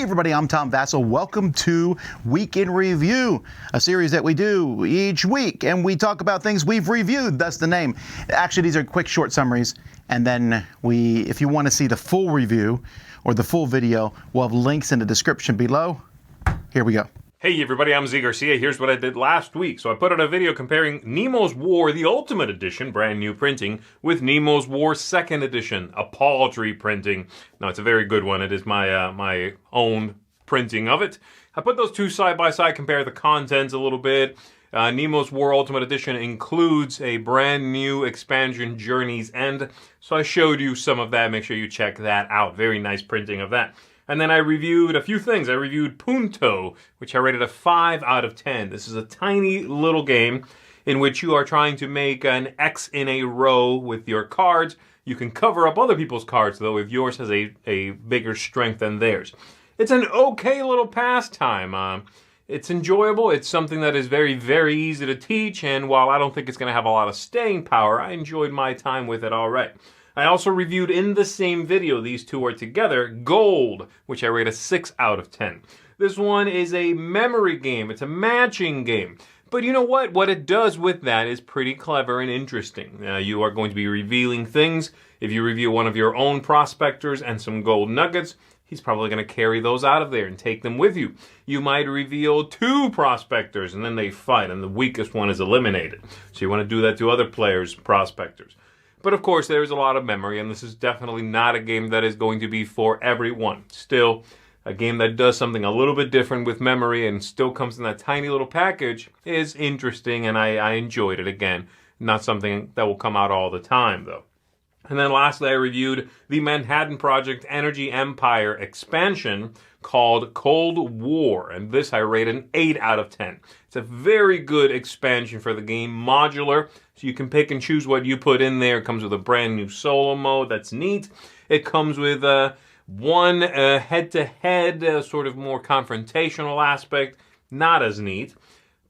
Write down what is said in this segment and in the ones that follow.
Hey everybody, I'm Tom Vasel. Welcome to Week in Review, a series that we do each week, and we talk about things we've reviewed, thus the name. Actually, these are quick, short summaries, and then if you want to see the full review or the full video, we'll have links in the description below. Here we go. Hey everybody, I'm Garcia. Here's what I did last week. So I put out a video comparing Nemo's War, the Ultimate Edition, brand new printing, with Nemo's War 2nd Edition, a paltry printing. No, it's a very good one. It is my own printing of it. I put those two side by side, compare the contents a little bit. Nemo's War Ultimate Edition includes a brand new expansion, Journey's End. So I showed you some of that. Make sure you check that out. Very nice printing of that. And then I reviewed a few things. I reviewed Punto, which I rated a 5 out of 10. This is a tiny little game in which you are trying to make an X in a row with your cards. You can cover up other people's cards, though, if yours has a bigger strength than theirs. It's an okay little pastime. It's enjoyable. It's something that is very, very easy to teach. And while I don't think it's going to have a lot of staying power, I enjoyed my time with it all right. I also reviewed in the same video, these two are together, Gold, which I rate a 6 out of 10. This one is a memory game. It's a matching game. But you know what? What it does with that is pretty clever and interesting. You are going to be revealing things. If you review one of your own prospectors and some gold nuggets, he's probably going to carry those out of there and take them with you. You might reveal 2 prospectors and then they fight and the weakest one is eliminated. So you want to do that to other players' prospectors. But of course, there's a lot of memory, and this is definitely not a game that is going to be for everyone. Still, a game that does something a little bit different with memory and still comes in that tiny little package is interesting, and I enjoyed it again. Not something that will come out all the time, though. And then lastly, I reviewed the Manhattan Project Energy Empire expansion called Cold War, and this I rate an 8 out of 10. It's a very good expansion for the game, modular, so you can pick and choose what you put in there. It comes with a brand new solo mode, that's neat. It comes with one head-to-head, sort of more confrontational aspect, not as neat.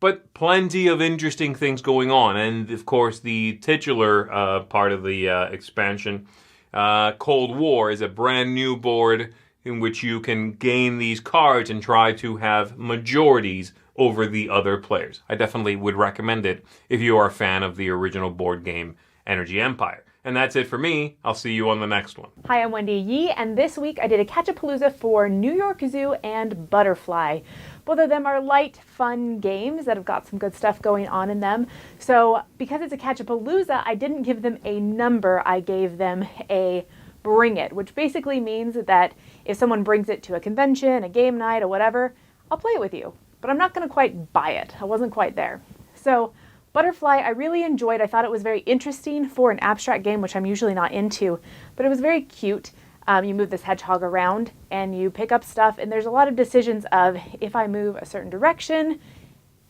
But plenty of interesting things going on. And, of course, the titular part of the expansion, Cold War, is a brand new board in which you can gain these cards and try to have majorities over the other players. I definitely would recommend it if you are a fan of the original board game Energy Empire. And that's it for me. I'll see you on the next one. Hi, I'm Wendy Yee, and this week I did a catch-a-palooza for New York Zoo and Butterfly. Both of them are light, fun games that have got some good stuff going on in them. So because it's a catch-a-palooza, I didn't give them a number. I gave them a bring it, which basically means that if someone brings it to a convention, a game night, or whatever, I'll play it with you. But I'm not going to quite buy it. I wasn't quite there. So Butterfly, I really enjoyed. I thought it was very interesting for an abstract game, which I'm usually not into, but it was very cute. You move this hedgehog around and you pick up stuff, and there's a lot of decisions of if I move a certain direction,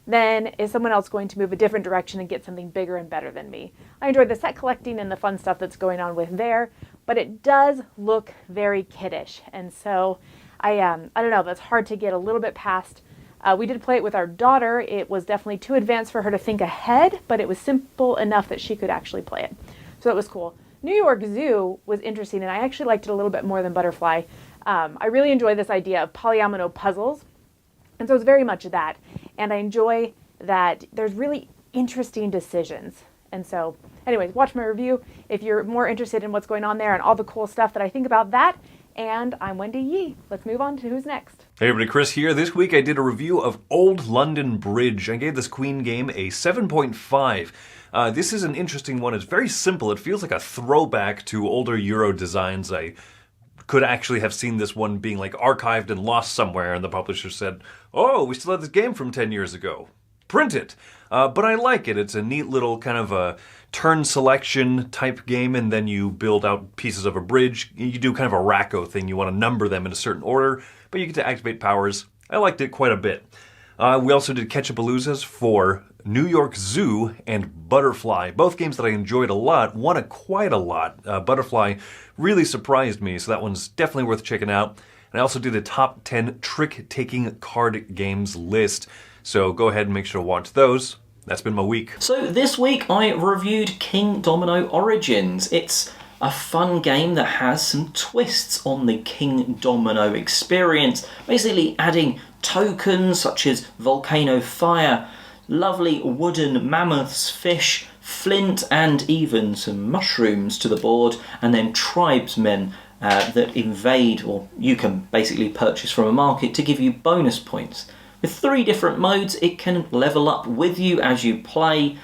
then is someone else going to move a different direction and get something bigger and better than me? I enjoyed the set collecting and the fun stuff that's going on with there, but it does look very kiddish, and so I don't know, that's hard to get a little bit past. We did play it with our daughter. It was definitely too advanced for her to think ahead, but it was simple enough that she could actually play it. So it was cool. New York Zoo was interesting, and I actually liked it a little bit more than Butterfly. I really enjoy this idea of polyomino puzzles, and so it's very much that. And I enjoy that there's really interesting decisions. And so, anyways, watch my review if you're more interested in what's going on there and all the cool stuff that I think about that. And I'm Wendy Yee. Let's move on to who's next. Hey everybody, Chris here. This week I did a review of Old London Bridge. I gave this Queen game a 7.5. This is an interesting one. It's very simple. It feels like a throwback to older Euro designs. I could actually have seen this one being like archived and lost somewhere, and the publisher said, "Oh, we still have this game from 10 years ago. Print it." But I like it. It's a neat little kind of a turn selection type game, and then you build out pieces of a bridge. You do kind of a Racco thing. You want to number them in a certain order, but you get to activate powers. I liked it quite a bit. We also did Catch-a-Paloozas for New York Zoo and Butterfly. Both games that I enjoyed a lot, won quite a lot. Butterfly really surprised me, so that one's definitely worth checking out. And I also did a top 10 trick-taking card games list, so go ahead and make sure to watch those. That's been my week. So this week I reviewed Kingdomino Origins. It's a fun game that has some twists on the Kingdomino experience, basically adding tokens such as volcano fire, lovely wooden mammoths, fish, flint, and even some mushrooms to the board, and then tribesmen that invade, or you can basically purchase from a market to give you bonus points. With 3 different modes, it can level up with you as you play,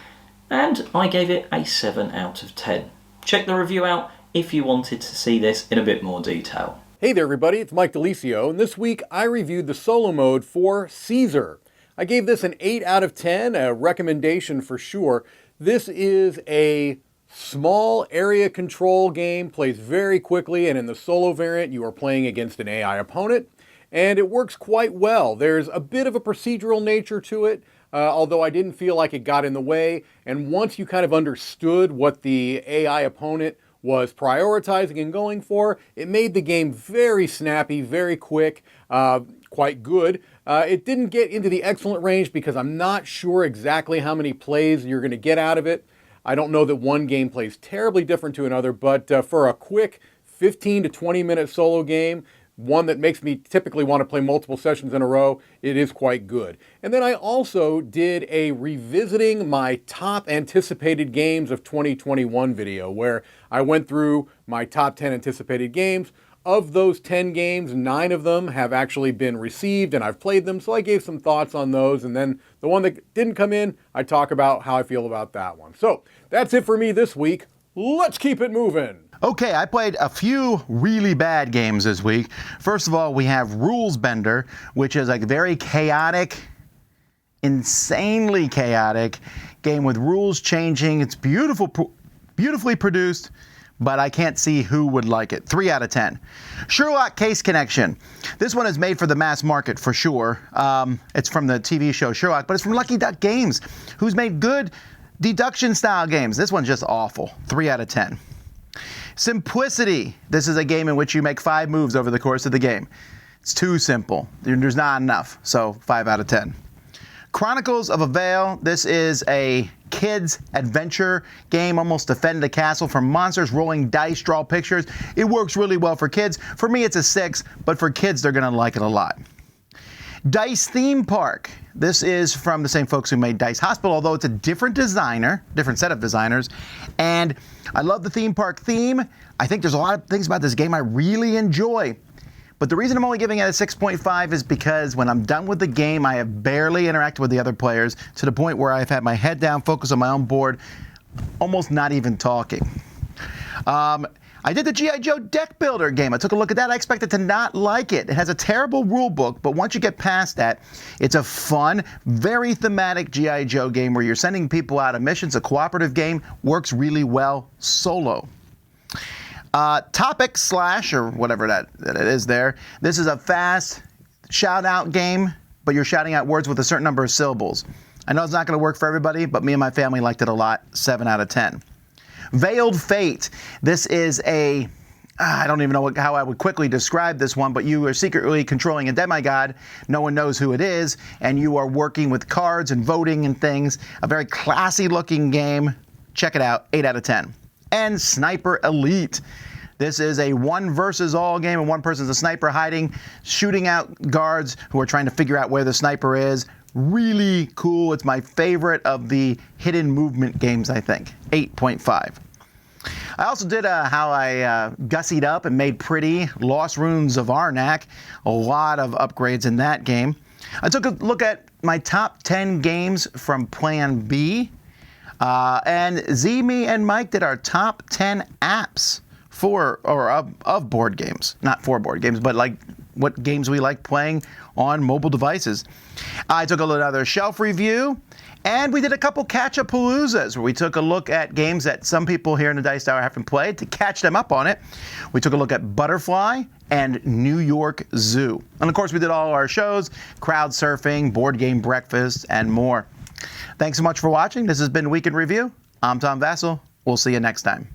and I gave it a 7 out of 10. Check the review out if you wanted to see this in a bit more detail. Hey there everybody, it's Mike DiLisio, and this week I reviewed the solo mode for Caesar. I gave this an 8 out of 10, a recommendation for sure. This is a small area control game, plays very quickly, and in the solo variant you are playing against an AI opponent, and it works quite well. There's a bit of a procedural nature to it, although I didn't feel like it got in the way, and once you kind of understood what the AI opponent was prioritizing and going for, it made the game very snappy, very quick, quite good. It didn't get into the excellent range because I'm not sure exactly how many plays you're going to get out of it. I don't know that one game plays terribly different to another, but for a quick 15 to 20 minute solo game, one that makes me typically want to play multiple sessions in a row, it is quite good. And then I also did a revisiting my top anticipated games of 2021 video, where I went through my top 10 anticipated games. Of those 10 games, 9 of them have actually been received and I've played them, so I gave some thoughts on those, and then the one that didn't come in, I talk about how I feel about that one. So that's it for me this week. Let's keep it moving. Okay, I played a few really bad games this week. First of all, we have Rulebenders, which is a very chaotic, insanely chaotic game with rules changing. It's beautifully produced, but I can't see who would like it. 3 out of 10. Sherlock Case Connection. This one is made for the mass market for sure. It's from the TV show Sherlock, but it's from Lucky Duck Games, who's made good deduction style games. This one's just awful. 3 out of 10. Simplicity. This is a game in which you make 5 moves over the course of the game. It's too simple. There's not enough, so 5 out of 10. Chronicles of Avel. This is a kids adventure game, almost defend a castle from monsters, rolling dice, draw pictures. It works really well for kids. For me, it's a 6, but for kids, they're going to like it a lot. Dice Theme Park. This is from the same folks who made Dice Hospital, although it's a different designer, different set of designers. And I love the theme park theme. I think there's a lot of things about this game I really enjoy. But the reason I'm only giving it a 6.5 is because when I'm done with the game, I have barely interacted with the other players to the point where I've had my head down, focused on my own board, almost not even talking. I did the G.I. Joe deck builder game. I took a look at that. I expected to not like it. It has a terrible rule book, but once you get past that, it's a fun, very thematic G.I. Joe game where you're sending people out on missions. A cooperative game, works really well solo. Topic Slash, or whatever that it is there. This is a fast shout-out game, but you're shouting out words with a certain number of syllables. I know it's not going to work for everybody, but me and my family liked it a lot. 7 out of 10. Veiled Fate. This is a, I don't even know how I would quickly describe this one, but you are secretly controlling a demigod. No one knows who it is, and you are working with cards and voting and things. A very classy looking game. Check it out. 8 out of 10. And Sniper Elite. This is a one versus all game, and one person's a sniper hiding, shooting out guards who are trying to figure out where the sniper is. Really cool. It's my favorite of the hidden movement games, I think. 8.5. I also did how I gussied up and made pretty Lost Runes of Arnak. A lot of upgrades in that game. I took a look at my top 10 games from Plan B. And Z, me, and Mike did our top 10 apps of board games. Not for board games, but like what games we like playing on mobile devices. I took another shelf review, and we did a couple catch-a-paloozas where we took a look at games that some people here in the Dice Tower haven't played to catch them up on it. We took a look at Butterfly and New York Zoo. And of course, we did all our shows, crowd surfing, board game breakfast, and more. Thanks so much for watching. This has been Week in Review. I'm Tom Vasel. We'll see you next time.